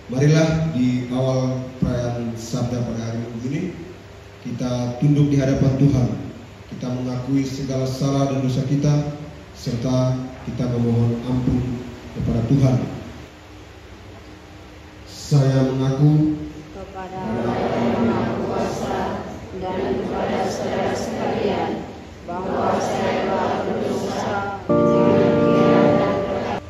Marilah di awal perayaan Sabda pada hari Minggu ini kita tunduk di hadapan Tuhan. Kita mengakui segala salah dan dosa kita, serta kita memohon ampun kepada Tuhan. Saya mengaku kepada Allah yang Maha Kuasa dan kepada saudara sekalian bahwa saya telah berdosa dengan pikiran dan perkataan.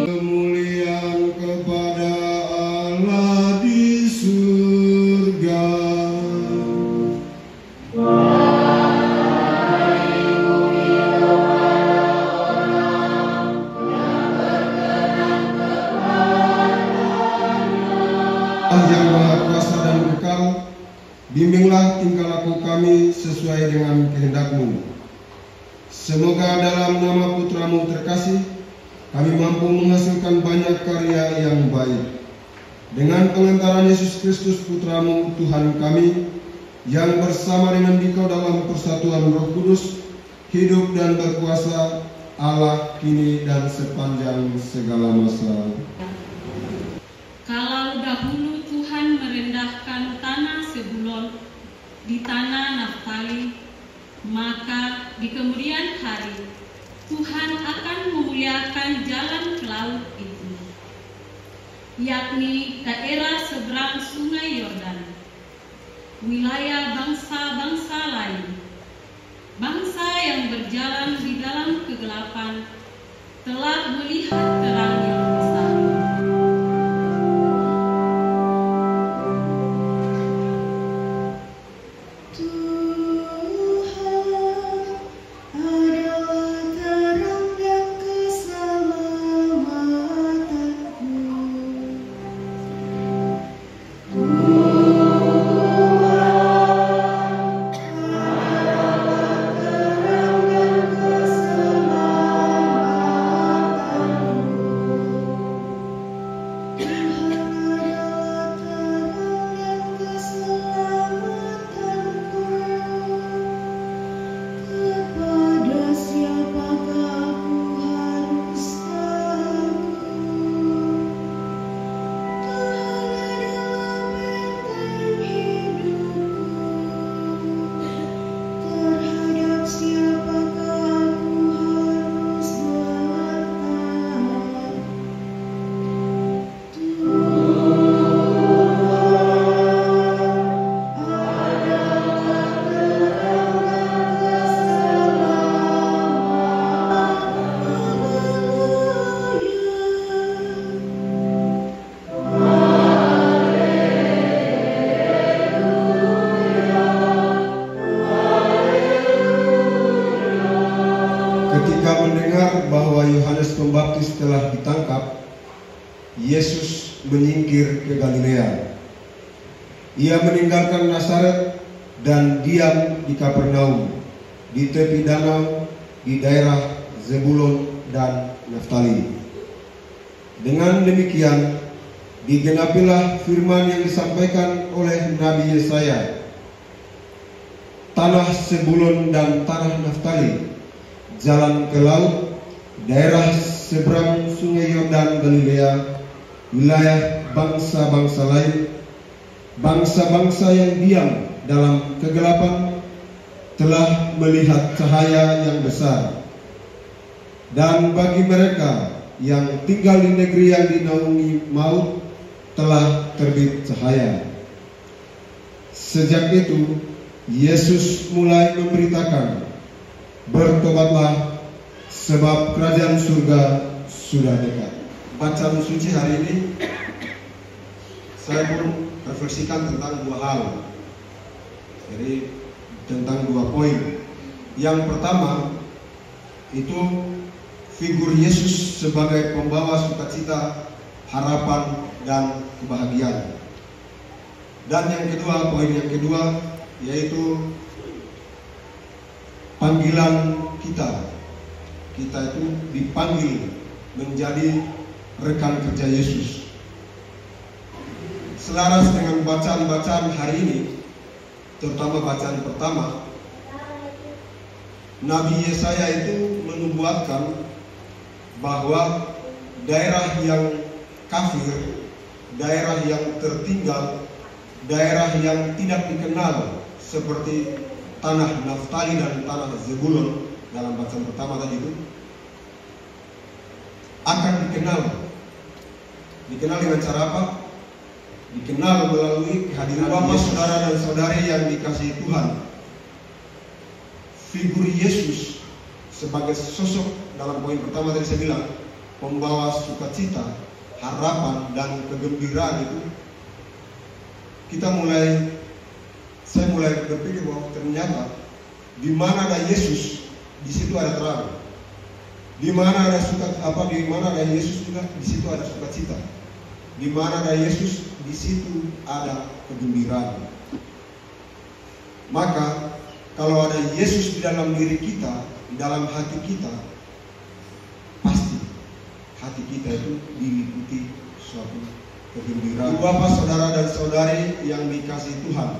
Kemuliaan kepada Allah di surga. Yang Maha Kuasa dan Kekal, bimbinglah tingkah laku kami sesuai dengan kehendak-Mu. Semoga dalam nama Putra-Mu terkasih, kami mampu menghasilkan banyak karya yang baik. Dengan pengantaran Yesus Kristus Putra-Mu Tuhan kami, yang bersama dengan Dikau dalam persatuan Roh Kudus, hidup dan berkuasa Allah kini dan sepanjang segala masa. Kalau dahulu Tuhan merendahkan tanah Zebulon di tanah Naftali, maka di kemudian hari Tuhan akan memuliakan jalan ke laut itu, yakni daerah seberang sungai Yordan, wilayah bangsa-bangsa lain. Bangsa yang berjalan di dalam kegelapan telah melihat terang yang besar. Ketika mendengar bahwa Yohanes Pembaptis telah ditangkap, Yesus menyingkir ke Galilea. Ia meninggalkan Nazaret dan diam di Kapernaum, di tepi danau, di daerah Zebulon dan Naftali. Dengan demikian, digenapilah firman yang disampaikan oleh Nabi Yesaya. Tanah Zebulon dan tanah Naftali, jalan ke laut, daerah seberang sungai Yordan Galilea, wilayah bangsa-bangsa lain, bangsa-bangsa yang diam dalam kegelapan telah melihat cahaya yang besar. Dan bagi mereka yang tinggal di negeri yang dinaungi maut telah terbit cahaya. Sejak itu Yesus mulai memberitakan, bertobatlah, sebab kerajaan surga sudah dekat. Bacaan suci hari ini saya pun refleksikan tentang dua hal. Jadi tentang dua poin. Yang pertama itu figur Yesus sebagai pembawa sukacita, harapan, dan kebahagiaan. Dan yang kedua, poin yang kedua yaitu panggilan kita. Kita itu dipanggil menjadi rekan kerja Yesus. Selaras dengan bacaan-bacaan hari ini, terutama bacaan pertama, Nabi Yesaya itu menubuatkan bahwa daerah yang kafir, daerah yang tertinggal, daerah yang tidak dikenal seperti tanah Naftali dan tanah Zebulon dalam bacaan pertama tadi itu akan dikenal. Dikenal dengan cara apa? Dikenal melalui kehadiran Bapak, saudara dan saudari yang dikasihi Tuhan. Figur Yesus sebagai sosok dalam poin pertama tadi saya bilang, pembawa sukacita, harapan dan kegembiraan itu, saya mulai berpikir bahwa ternyata di mana ada Yesus, di situ ada terang. Di mana ada Yesus juga, di situ ada sukacita. Di mana ada Yesus, di situ ada kegembiraan. Maka kalau ada Yesus di dalam diri kita, di dalam hati kita, pasti hati kita itu diliputi suatu kegembiraan. Bapak, saudara dan saudari yang dikasihi Tuhan,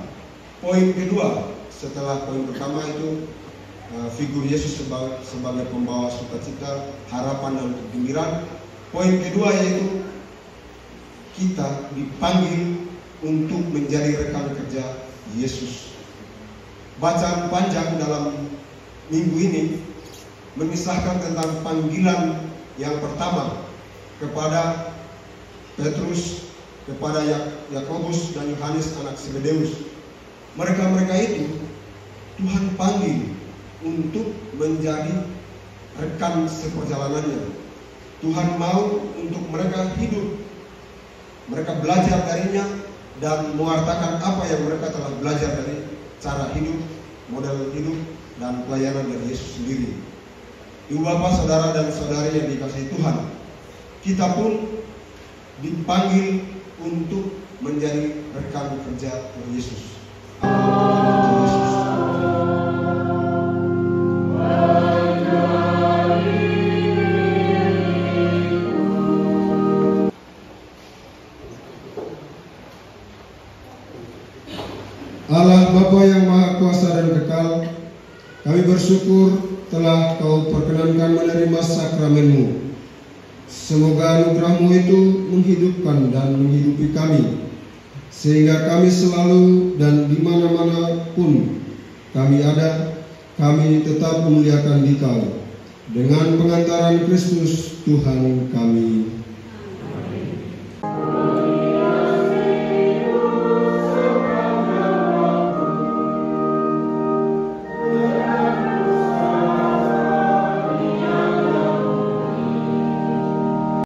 poin kedua setelah poin pertama itu figur Yesus sebagai pembawa sukacita, harapan dan kegembiraan. Poin kedua yaitu kita dipanggil untuk menjadi rekan kerja Yesus. Bacaan panjang dalam minggu ini mengisahkan tentang panggilan yang pertama kepada Petrus, kepada Yakobus dan Yohanes anak Zebedeus. Mereka itu Tuhan panggil untuk menjadi rekan seperjalanannya. Tuhan mau untuk mereka hidup, mereka belajar darinya dan mewartakan apa yang mereka telah belajar dari cara hidup, model hidup dan pelayanan dari Yesus sendiri. Ibu bapak, saudara dan saudari yang dikasihi Tuhan, kita pun dipanggil untuk menjadi rekan kerja dari Yesus. Allah Bapa yang Maha Kuasa dan Kekal, kami bersyukur telah Kau perkenankan menerima sakramen-Mu. Semoga anugerah-Mu itu menghidupkan dan menghidupi kami, sehingga kami selalu dan di mana-mana pun kami ada, kami tetap memuliakan Dikau dengan pengantaran Kristus Tuhan kami.